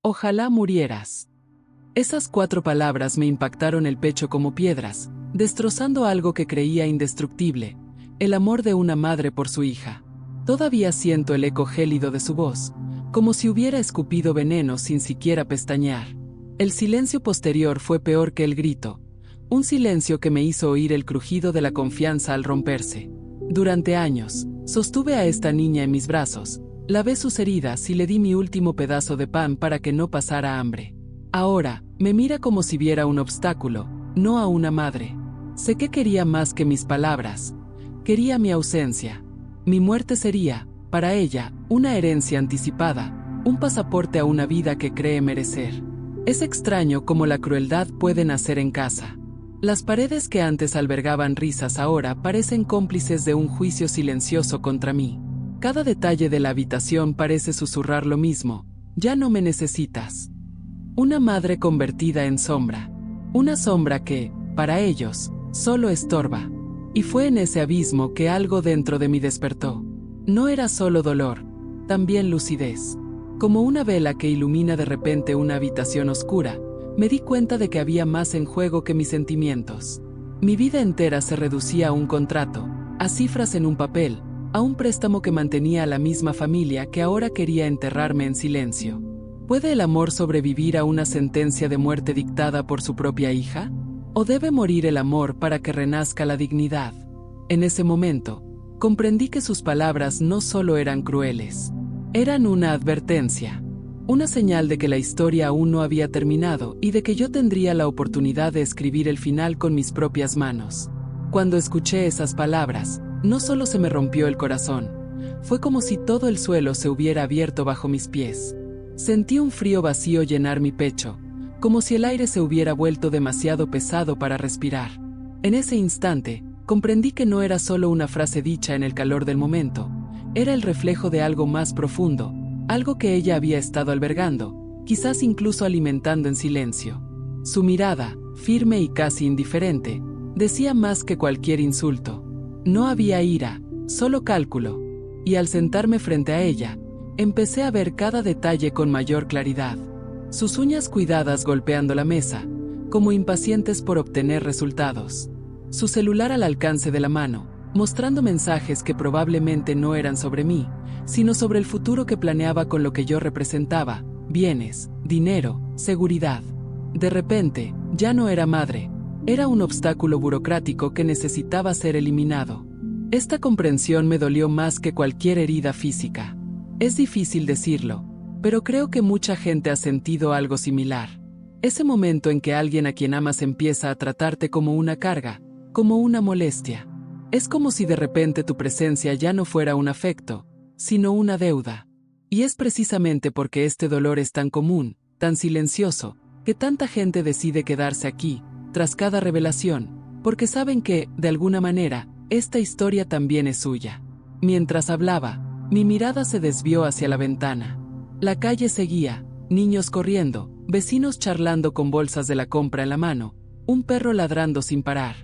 Ojalá murieras. Esas 4 palabras me impactaron el pecho como piedras, destrozando algo que creía indestructible, el amor de una madre por su hija. Todavía siento el eco gélido de su voz, como si hubiera escupido veneno sin siquiera pestañear. El silencio posterior fue peor que el grito, un silencio que me hizo oír el crujido de la confianza al romperse. Durante años, sostuve a esta niña en mis brazos, lavé sus heridas y le di mi último pedazo de pan para que no pasara hambre. Ahora, me mira como si viera un obstáculo, no a una madre. Sé que quería más que mis palabras. Quería mi ausencia. Mi muerte sería, para ella, una herencia anticipada, un pasaporte a una vida que cree merecer. Es extraño cómo la crueldad puede nacer en casa. Las paredes que antes albergaban risas ahora parecen cómplices de un juicio silencioso contra mí. Cada detalle de la habitación parece susurrar lo mismo: ya no me necesitas. Una madre convertida en sombra. Una sombra que, para ellos, solo estorba. Y fue en ese abismo que algo dentro de mí despertó. No era solo dolor, también lucidez. Como una vela que ilumina de repente una habitación oscura, me di cuenta de que había más en juego que mis sentimientos. Mi vida entera se reducía a un contrato, a cifras en un papel, a un préstamo que mantenía a la misma familia que ahora quería enterrarme en silencio. ¿Puede el amor sobrevivir a una sentencia de muerte dictada por su propia hija? ¿O debe morir el amor para que renazca la dignidad? En ese momento, comprendí que sus palabras no solo eran crueles, eran una advertencia, una señal de que la historia aún no había terminado y de que yo tendría la oportunidad de escribir el final con mis propias manos. Cuando escuché esas palabras, no solo se me rompió el corazón, fue como si todo el suelo se hubiera abierto bajo mis pies. Sentí un frío vacío llenar mi pecho, como si el aire se hubiera vuelto demasiado pesado para respirar. En ese instante, comprendí que no era solo una frase dicha en el calor del momento, era el reflejo de algo más profundo, algo que ella había estado albergando, quizás incluso alimentando en silencio. Su mirada, firme y casi indiferente, decía más que cualquier insulto. No había ira, solo cálculo, y al sentarme frente a ella, empecé a ver cada detalle con mayor claridad. Sus uñas cuidadas golpeando la mesa, como impacientes por obtener resultados. Su celular al alcance de la mano, mostrando mensajes que probablemente no eran sobre mí, sino sobre el futuro que planeaba con lo que yo representaba: bienes, dinero, seguridad. De repente, ya no era madre, era un obstáculo burocrático que necesitaba ser eliminado. Esta comprensión me dolió más que cualquier herida física. Es difícil decirlo, pero creo que mucha gente ha sentido algo similar. Ese momento en que alguien a quien amas empieza a tratarte como una carga, como una molestia. Es como si de repente tu presencia ya no fuera un afecto, sino una deuda. Y es precisamente porque este dolor es tan común, tan silencioso, que tanta gente decide quedarse aquí, tras cada revelación, porque saben que, de alguna manera, esta historia también es suya. Mientras hablaba, mi mirada se desvió hacia la ventana. La calle seguía, niños corriendo, vecinos charlando con bolsas de la compra en la mano, un perro ladrando sin parar.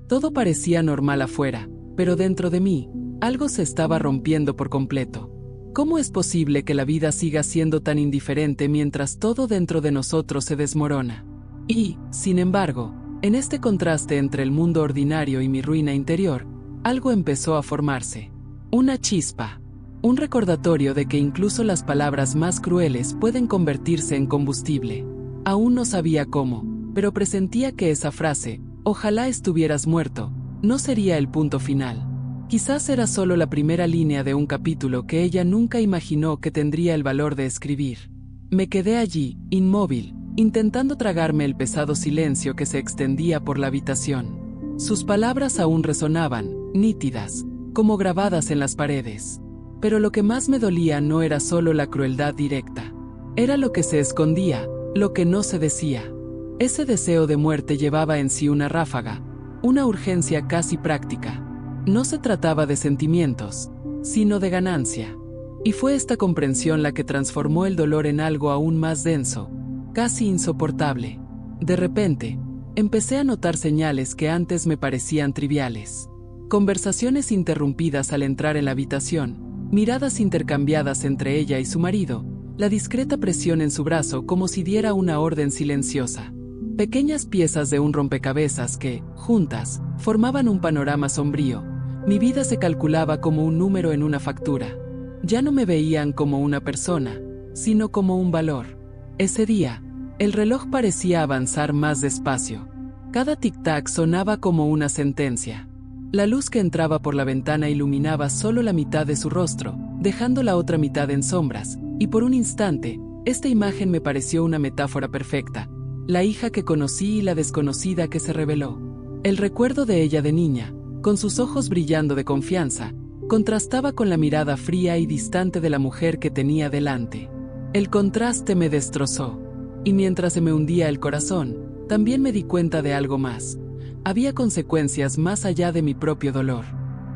Todo parecía normal afuera, pero dentro de mí, algo se estaba rompiendo por completo. ¿Cómo es posible que la vida siga siendo tan indiferente mientras todo dentro de nosotros se desmorona? Y, sin embargo, en este contraste entre el mundo ordinario y mi ruina interior, algo empezó a formarse. Una chispa. Un recordatorio de que incluso las palabras más crueles pueden convertirse en combustible. Aún no sabía cómo, pero presentía que esa frase, "ojalá estuvieras muerto", no sería el punto final. Quizás era solo la primera línea de un capítulo que ella nunca imaginó que tendría el valor de escribir. Me quedé allí, inmóvil, intentando tragarme el pesado silencio que se extendía por la habitación. Sus palabras aún resonaban, nítidas, como grabadas en las paredes. Pero lo que más me dolía no era solo la crueldad directa. Era lo que se escondía, lo que no se decía. Ese deseo de muerte llevaba en sí una ráfaga, una urgencia casi práctica. No se trataba de sentimientos, sino de ganancia. Y fue esta comprensión la que transformó el dolor en algo aún más denso, casi insoportable. De repente, empecé a notar señales que antes me parecían triviales. Conversaciones interrumpidas al entrar en la habitación, miradas intercambiadas entre ella y su marido, la discreta presión en su brazo como si diera una orden silenciosa. Pequeñas piezas de un rompecabezas que, juntas, formaban un panorama sombrío. Mi vida se calculaba como un número en una factura. Ya no me veían como una persona, sino como un valor. Ese día, el reloj parecía avanzar más despacio. Cada tic-tac sonaba como una sentencia. La luz que entraba por la ventana iluminaba solo la mitad de su rostro, dejando la otra mitad en sombras, y por un instante, esta imagen me pareció una metáfora perfecta. La hija que conocí y la desconocida que se reveló. El recuerdo de ella de niña, con sus ojos brillando de confianza, contrastaba con la mirada fría y distante de la mujer que tenía delante. El contraste me destrozó, y mientras se me hundía el corazón, también me di cuenta de algo más. Había consecuencias más allá de mi propio dolor.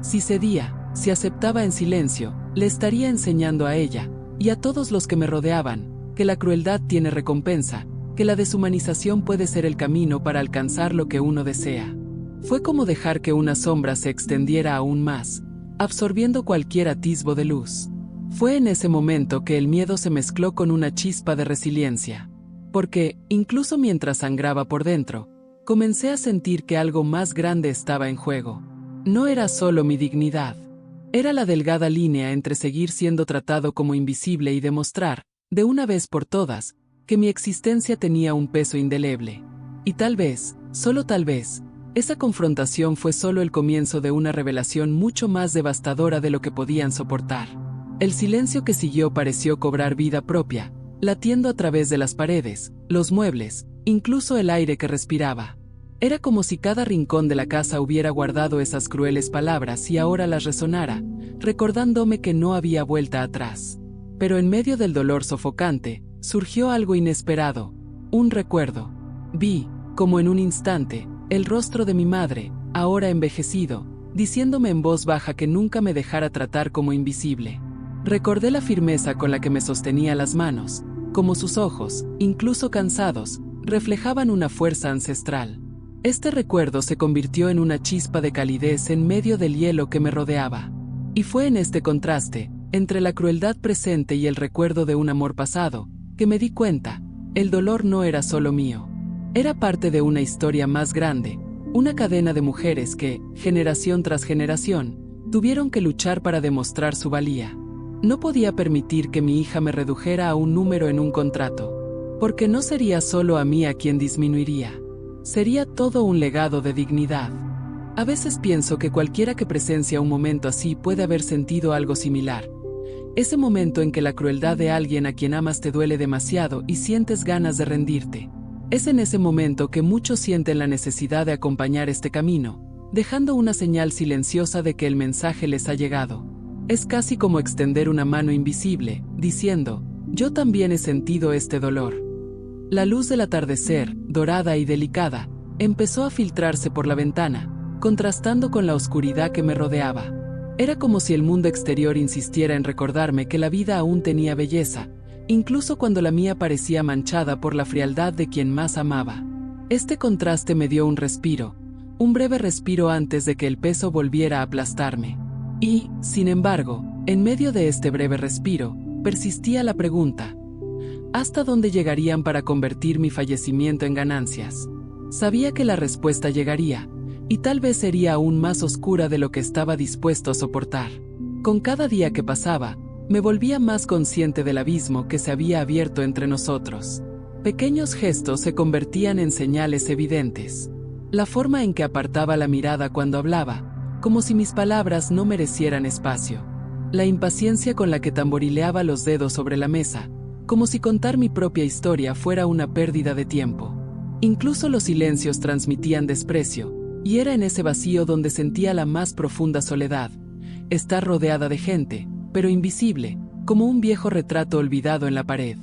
Si cedía, si aceptaba en silencio, le estaría enseñando a ella, y a todos los que me rodeaban, que la crueldad tiene recompensa, que la deshumanización puede ser el camino para alcanzar lo que uno desea. Fue como dejar que una sombra se extendiera aún más, absorbiendo cualquier atisbo de luz. Fue en ese momento que el miedo se mezcló con una chispa de resiliencia. Porque, incluso mientras sangraba por dentro, comencé a sentir que algo más grande estaba en juego. No era solo mi dignidad. Era la delgada línea entre seguir siendo tratado como invisible y demostrar, de una vez por todas, que mi existencia tenía un peso indeleble. Y tal vez, solo tal vez, esa confrontación fue solo el comienzo de una revelación mucho más devastadora de lo que podían soportar. El silencio que siguió pareció cobrar vida propia, latiendo a través de las paredes, los muebles, incluso el aire que respiraba. Era como si cada rincón de la casa hubiera guardado esas crueles palabras y ahora las resonara, recordándome que no había vuelta atrás. Pero en medio del dolor sofocante, surgió algo inesperado, un recuerdo. Vi, como en un instante, el rostro de mi madre, ahora envejecido, diciéndome en voz baja que nunca me dejara tratar como invisible. Recordé la firmeza con la que me sostenía las manos, como sus ojos, incluso cansados, reflejaban una fuerza ancestral. Este recuerdo se convirtió en una chispa de calidez en medio del hielo que me rodeaba. Y fue en este contraste, entre la crueldad presente y el recuerdo de un amor pasado, que me di cuenta, el dolor no era solo mío. Era parte de una historia más grande, una cadena de mujeres que, generación tras generación, tuvieron que luchar para demostrar su valía. No podía permitir que mi hija me redujera a un número en un contrato, porque no sería solo a mí a quien disminuiría. Sería todo un legado de dignidad. A veces pienso que cualquiera que presencia un momento así puede haber sentido algo similar. Ese momento en que la crueldad de alguien a quien amas te duele demasiado y sientes ganas de rendirte. Es en ese momento que muchos sienten la necesidad de acompañar este camino, dejando una señal silenciosa de que el mensaje les ha llegado. Es casi como extender una mano invisible, diciendo, yo también he sentido este dolor. La luz del atardecer, dorada y delicada, empezó a filtrarse por la ventana, contrastando con la oscuridad que me rodeaba. Era como si el mundo exterior insistiera en recordarme que la vida aún tenía belleza, incluso cuando la mía parecía manchada por la frialdad de quien más amaba. Este contraste me dio un respiro, un breve respiro antes de que el peso volviera a aplastarme. Y, sin embargo, en medio de este breve respiro, persistía la pregunta: ¿hasta dónde llegarían para convertir mi fallecimiento en ganancias? Sabía que la respuesta llegaría, y tal vez sería aún más oscura de lo que estaba dispuesto a soportar. Con cada día que pasaba, me volvía más consciente del abismo que se había abierto entre nosotros. Pequeños gestos se convertían en señales evidentes. La forma en que apartaba la mirada cuando hablaba, como si mis palabras no merecieran espacio. La impaciencia con la que tamborileaba los dedos sobre la mesa, como si contar mi propia historia fuera una pérdida de tiempo. Incluso los silencios transmitían desprecio, y era en ese vacío donde sentía la más profunda soledad. Estar rodeada de gente, pero invisible, como un viejo retrato olvidado en la pared.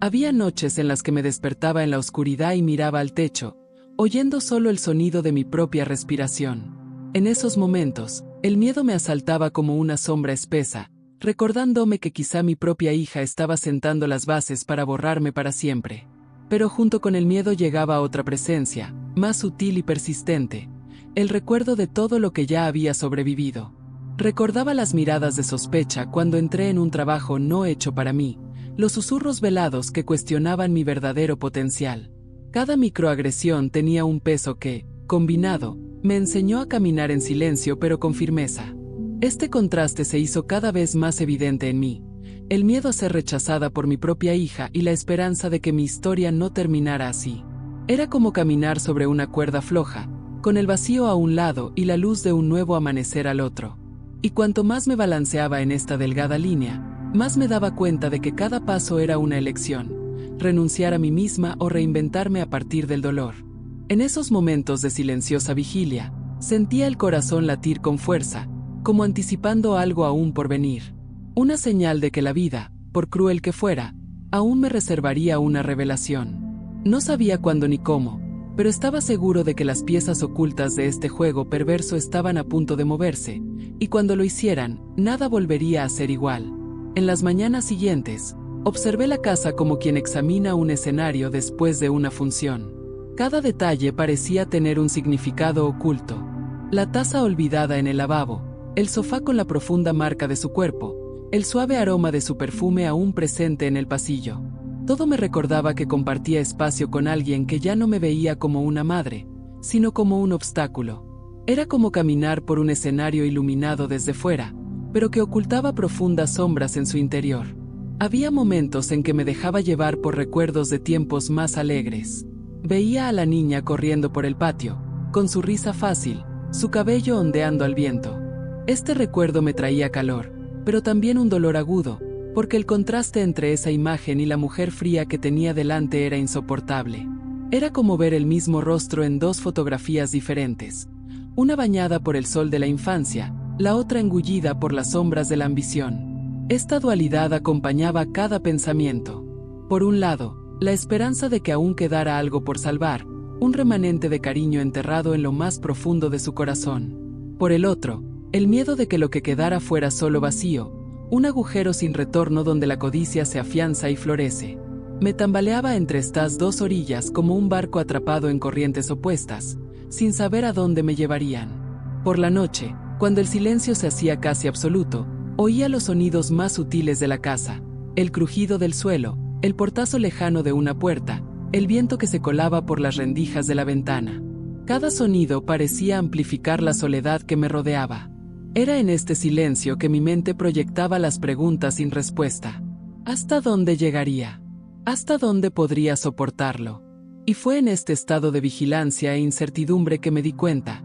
Había noches en las que me despertaba en la oscuridad y miraba al techo, oyendo solo el sonido de mi propia respiración. En esos momentos, el miedo me asaltaba como una sombra espesa, recordándome que quizá mi propia hija estaba sentando las bases para borrarme para siempre. Pero junto con el miedo llegaba otra presencia, más sutil y persistente, el recuerdo de todo lo que ya había sobrevivido. Recordaba las miradas de sospecha cuando entré en un trabajo no hecho para mí, los susurros velados que cuestionaban mi verdadero potencial. Cada microagresión tenía un peso que, combinado, me enseñó a caminar en silencio pero con firmeza. Este contraste se hizo cada vez más evidente en mí, el miedo a ser rechazada por mi propia hija y la esperanza de que mi historia no terminara así. Era como caminar sobre una cuerda floja, con el vacío a un lado y la luz de un nuevo amanecer al otro. Y cuanto más me balanceaba en esta delgada línea, más me daba cuenta de que cada paso era una elección, renunciar a mí misma o reinventarme a partir del dolor. En esos momentos de silenciosa vigilia, sentía el corazón latir con fuerza, como anticipando algo aún por venir. Una señal de que la vida, por cruel que fuera, aún me reservaría una revelación. No sabía cuándo ni cómo, pero estaba seguro de que las piezas ocultas de este juego perverso estaban a punto de moverse, y cuando lo hicieran, nada volvería a ser igual. En las mañanas siguientes, observé la casa como quien examina un escenario después de una función. Cada detalle parecía tener un significado oculto. La taza olvidada en el lavabo, el sofá con la profunda marca de su cuerpo, el suave aroma de su perfume aún presente en el pasillo. Todo me recordaba que compartía espacio con alguien que ya no me veía como una madre, sino como un obstáculo. Era como caminar por un escenario iluminado desde fuera, pero que ocultaba profundas sombras en su interior. Había momentos en que me dejaba llevar por recuerdos de tiempos más alegres. Veía a la niña corriendo por el patio, con su risa fácil, su cabello ondeando al viento. Este recuerdo me traía calor, pero también un dolor agudo, porque el contraste entre esa imagen y la mujer fría que tenía delante era insoportable. Era como ver el mismo rostro en dos fotografías diferentes, una bañada por el sol de la infancia, la otra engullida por las sombras de la ambición. Esta dualidad acompañaba cada pensamiento. Por un lado, la esperanza de que aún quedara algo por salvar, un remanente de cariño enterrado en lo más profundo de su corazón. Por el otro, el miedo de que lo que quedara fuera solo vacío, un agujero sin retorno donde la codicia se afianza y florece. Me tambaleaba entre estas dos orillas como un barco atrapado en corrientes opuestas, sin saber a dónde me llevarían. Por la noche, cuando el silencio se hacía casi absoluto, oía los sonidos más sutiles de la casa, el crujido del suelo, el portazo lejano de una puerta, el viento que se colaba por las rendijas de la ventana. Cada sonido parecía amplificar la soledad que me rodeaba. Era en este silencio que mi mente proyectaba las preguntas sin respuesta. ¿Hasta dónde llegaría? ¿Hasta dónde podría soportarlo? Y fue en este estado de vigilancia e incertidumbre que me di cuenta.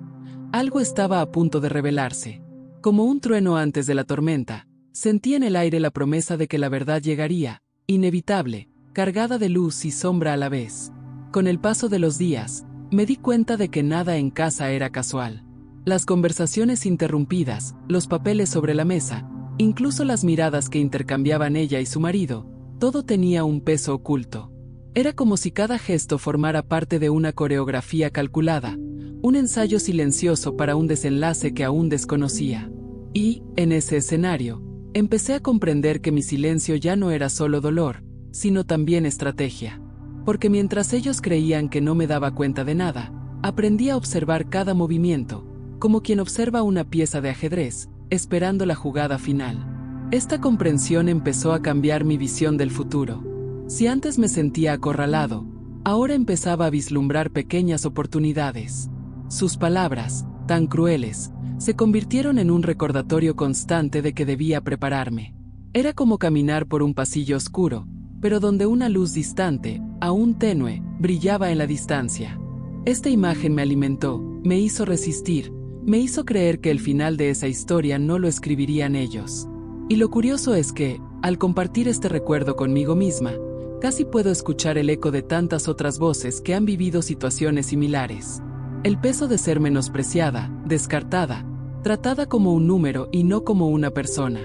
Algo estaba a punto de revelarse. Como un trueno antes de la tormenta, sentí en el aire la promesa de que la verdad llegaría, inevitable, cargada de luz y sombra a la vez. Con el paso de los días, me di cuenta de que nada en casa era casual. Las conversaciones interrumpidas, los papeles sobre la mesa, incluso las miradas que intercambiaban ella y su marido, todo tenía un peso oculto. Era como si cada gesto formara parte de una coreografía calculada, un ensayo silencioso para un desenlace que aún desconocía. Y, en ese escenario, empecé a comprender que mi silencio ya no era solo dolor, sino también estrategia. Porque mientras ellos creían que no me daba cuenta de nada, aprendí a observar cada movimiento, como quien observa una pieza de ajedrez, esperando la jugada final. Esta comprensión empezó a cambiar mi visión del futuro. Si antes me sentía acorralado, ahora empezaba a vislumbrar pequeñas oportunidades. Sus palabras, tan crueles, se convirtieron en un recordatorio constante de que debía prepararme. Era como caminar por un pasillo oscuro, pero donde una luz distante, aún tenue, brillaba en la distancia. Esta imagen me alimentó, me hizo resistir, me hizo creer que el final de esa historia no lo escribirían ellos. Y lo curioso es que, al compartir este recuerdo conmigo misma, casi puedo escuchar el eco de tantas otras voces que han vivido situaciones similares. El peso de ser menospreciada, descartada, tratada como un número y no como una persona.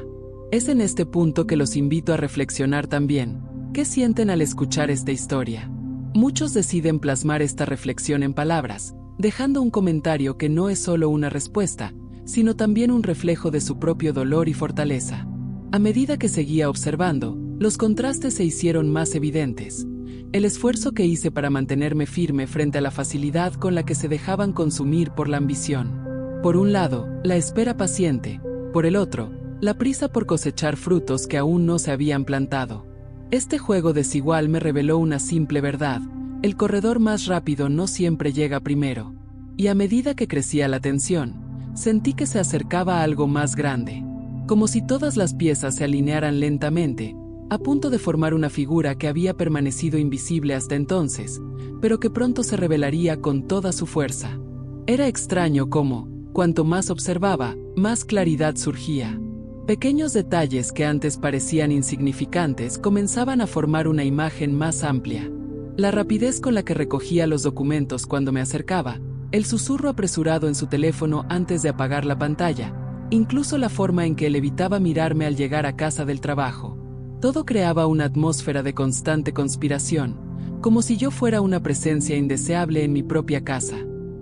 Es en este punto que los invito a reflexionar también. ¿Qué sienten al escuchar esta historia? Muchos deciden plasmar esta reflexión en palabras, dejando un comentario que no es solo una respuesta, sino también un reflejo de su propio dolor y fortaleza. A medida que seguía observando, los contrastes se hicieron más evidentes. El esfuerzo que hice para mantenerme firme frente a la facilidad con la que se dejaban consumir por la ambición. Por un lado, la espera paciente, por el otro, la prisa por cosechar frutos que aún no se habían plantado. Este juego desigual me reveló una simple verdad: el corredor más rápido no siempre llega primero. Y a medida que crecía la tensión, sentí que se acercaba algo más grande, como si todas las piezas se alinearan lentamente, a punto de formar una figura que había permanecido invisible hasta entonces, pero que pronto se revelaría con toda su fuerza. Era extraño cómo, cuanto más observaba, más claridad surgía. Pequeños detalles que antes parecían insignificantes comenzaban a formar una imagen más amplia. La rapidez con la que recogía los documentos cuando me acercaba, el susurro apresurado en su teléfono antes de apagar la pantalla, incluso la forma en que él evitaba mirarme al llegar a casa del trabajo. Todo creaba una atmósfera de constante conspiración, como si yo fuera una presencia indeseable en mi propia casa.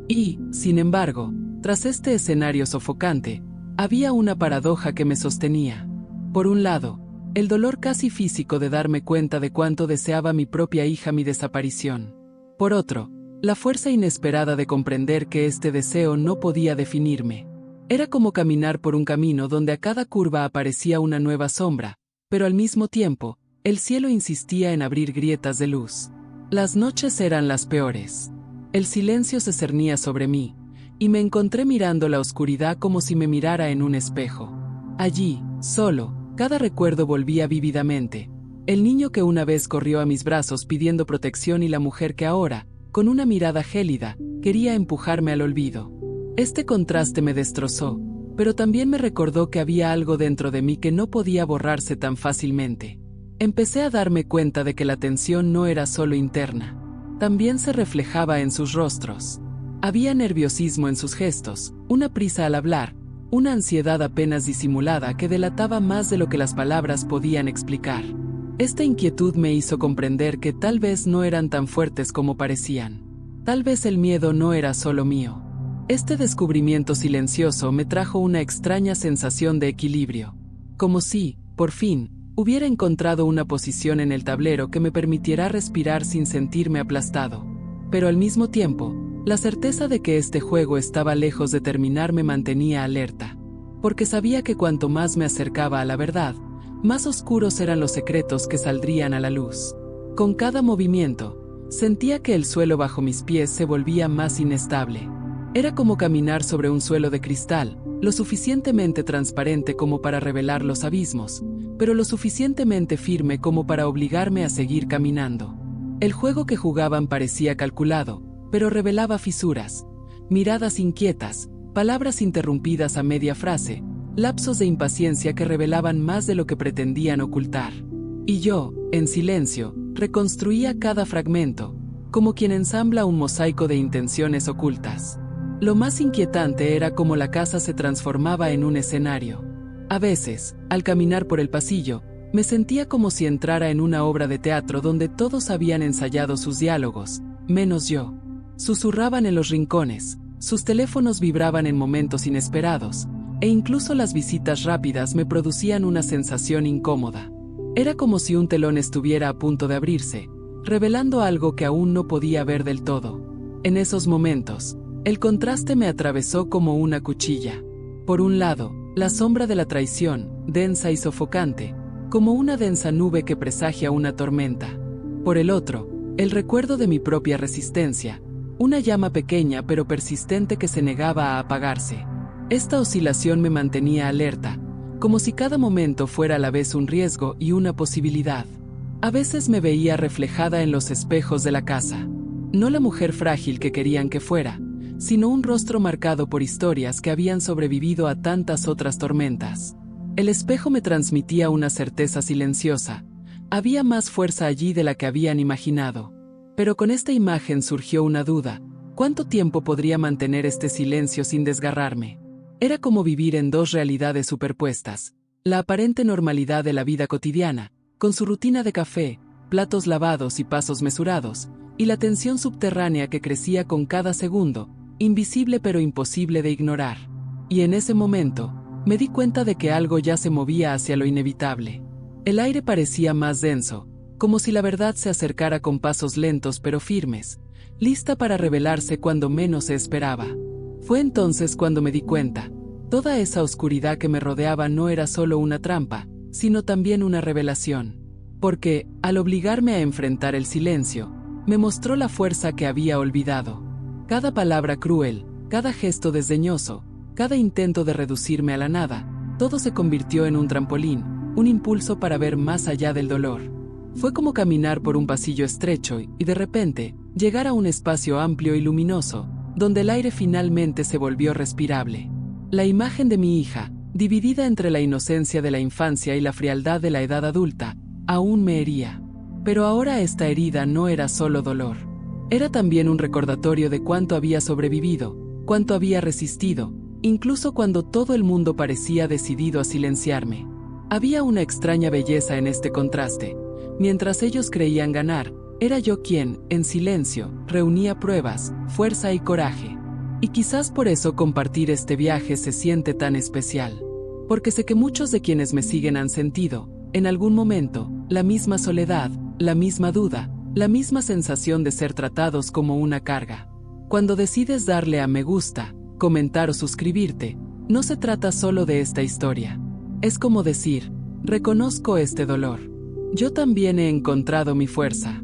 Y, sin embargo, tras este escenario sofocante, había una paradoja que me sostenía. Por un lado, el dolor casi físico de darme cuenta de cuánto deseaba mi propia hija mi desaparición. Por otro, la fuerza inesperada de comprender que este deseo no podía definirme. Era como caminar por un camino donde a cada curva aparecía una nueva sombra, pero al mismo tiempo, el cielo insistía en abrir grietas de luz. Las noches eran las peores. El silencio se cernía sobre mí, y me encontré mirando la oscuridad como si me mirara en un espejo. Allí, solo, cada recuerdo volvía vívidamente. El niño que una vez corrió a mis brazos pidiendo protección y la mujer que ahora, con una mirada gélida, quería empujarme al olvido. Este contraste me destrozó, pero también me recordó que había algo dentro de mí que no podía borrarse tan fácilmente. Empecé a darme cuenta de que la tensión no era solo interna. También se reflejaba en sus rostros. Había nerviosismo en sus gestos, una prisa al hablar, una ansiedad apenas disimulada que delataba más de lo que las palabras podían explicar. Esta inquietud me hizo comprender que tal vez no eran tan fuertes como parecían. Tal vez el miedo no era solo mío. Este descubrimiento silencioso me trajo una extraña sensación de equilibrio. Como si, por fin, hubiera encontrado una posición en el tablero que me permitiera respirar sin sentirme aplastado. Pero al mismo tiempo, la certeza de que este juego estaba lejos de terminar me mantenía alerta. Porque sabía que cuanto más me acercaba a la verdad, más oscuros eran los secretos que saldrían a la luz. Con cada movimiento, sentía que el suelo bajo mis pies se volvía más inestable. Era como caminar sobre un suelo de cristal, lo suficientemente transparente como para revelar los abismos, pero lo suficientemente firme como para obligarme a seguir caminando. El juego que jugaban parecía calculado, pero revelaba fisuras, miradas inquietas, palabras interrumpidas a media frase, lapsos de impaciencia que revelaban más de lo que pretendían ocultar. Y yo, en silencio, reconstruía cada fragmento, como quien ensambla un mosaico de intenciones ocultas. Lo más inquietante era cómo la casa se transformaba en un escenario. A veces, al caminar por el pasillo, me sentía como si entrara en una obra de teatro donde todos habían ensayado sus diálogos, menos yo. Susurraban en los rincones, sus teléfonos vibraban en momentos inesperados, e incluso las visitas rápidas me producían una sensación incómoda. Era como si un telón estuviera a punto de abrirse, revelando algo que aún no podía ver del todo. En esos momentos, el contraste me atravesó como una cuchilla. Por un lado, la sombra de la traición, densa y sofocante, como una densa nube que presagia una tormenta. Por el otro, el recuerdo de mi propia resistencia, una llama pequeña pero persistente que se negaba a apagarse. Esta oscilación me mantenía alerta, como si cada momento fuera a la vez un riesgo y una posibilidad. A veces me veía reflejada en los espejos de la casa. No la mujer frágil que querían que fuera, sino un rostro marcado por historias que habían sobrevivido a tantas otras tormentas. El espejo me transmitía una certeza silenciosa. Había más fuerza allí de la que habían imaginado. Pero con esta imagen surgió una duda: ¿cuánto tiempo podría mantener este silencio sin desgarrarme? Era como vivir en dos realidades superpuestas: la aparente normalidad de la vida cotidiana, con su rutina de café, platos lavados y pasos mesurados, y la tensión subterránea que crecía con cada segundo, invisible pero imposible de ignorar. Y en ese momento, me di cuenta de que algo ya se movía hacia lo inevitable. El aire parecía más denso, como si la verdad se acercara con pasos lentos pero firmes, lista para revelarse cuando menos se esperaba. Fue entonces cuando me di cuenta: toda esa oscuridad que me rodeaba no era solo una trampa, sino también una revelación. porque, al obligarme a enfrentar el silencio, me mostró la fuerza que había olvidado. Cada palabra cruel, cada gesto desdeñoso, cada intento de reducirme a la nada, todo se convirtió en un trampolín, un impulso para ver más allá del dolor. Fue como caminar por un pasillo estrecho y, de repente, llegar a un espacio amplio y luminoso, donde el aire finalmente se volvió respirable. La imagen de mi hija, dividida entre la inocencia de la infancia y la frialdad de la edad adulta, aún me hería. Pero ahora esta herida no era solo dolor. Era también un recordatorio de cuánto había sobrevivido, cuánto había resistido, incluso cuando todo el mundo parecía decidido a silenciarme. Había una extraña belleza en este contraste. Mientras ellos creían ganar, era yo quien, en silencio, reunía pruebas, fuerza y coraje. Y quizás por eso compartir este viaje se siente tan especial. Porque sé que muchos de quienes me siguen han sentido, en algún momento, la misma soledad, la misma duda, la misma sensación de ser tratados como una carga. Cuando decides darle a me gusta, comentar o suscribirte, no se trata solo de esta historia. Es como decir, reconozco este dolor. Yo también he encontrado mi fuerza.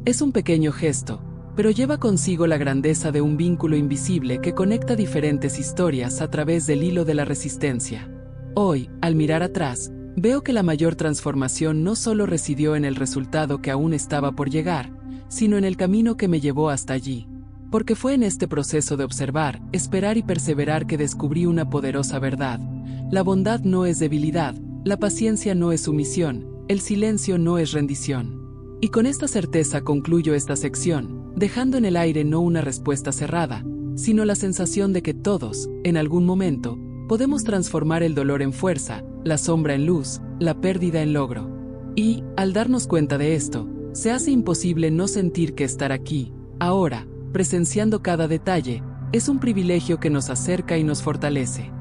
Es un pequeño gesto, pero lleva consigo la grandeza de un vínculo invisible que conecta diferentes historias a través del hilo de la resistencia. Hoy, al mirar atrás, veo que la mayor transformación no solo residió en el resultado que aún estaba por llegar, sino en el camino que me llevó hasta allí. Porque fue en este proceso de observar, esperar y perseverar que descubrí una poderosa verdad. La bondad no es debilidad, la paciencia no es sumisión, el silencio no es rendición. Y con esta certeza concluyo esta sección, dejando en el aire no una respuesta cerrada, sino la sensación de que todos, en algún momento, podemos transformar el dolor en fuerza, la sombra en luz, la pérdida en logro. Y, al darnos cuenta de esto, se hace imposible no sentir que estar aquí, ahora, presenciando cada detalle, es un privilegio que nos acerca y nos fortalece.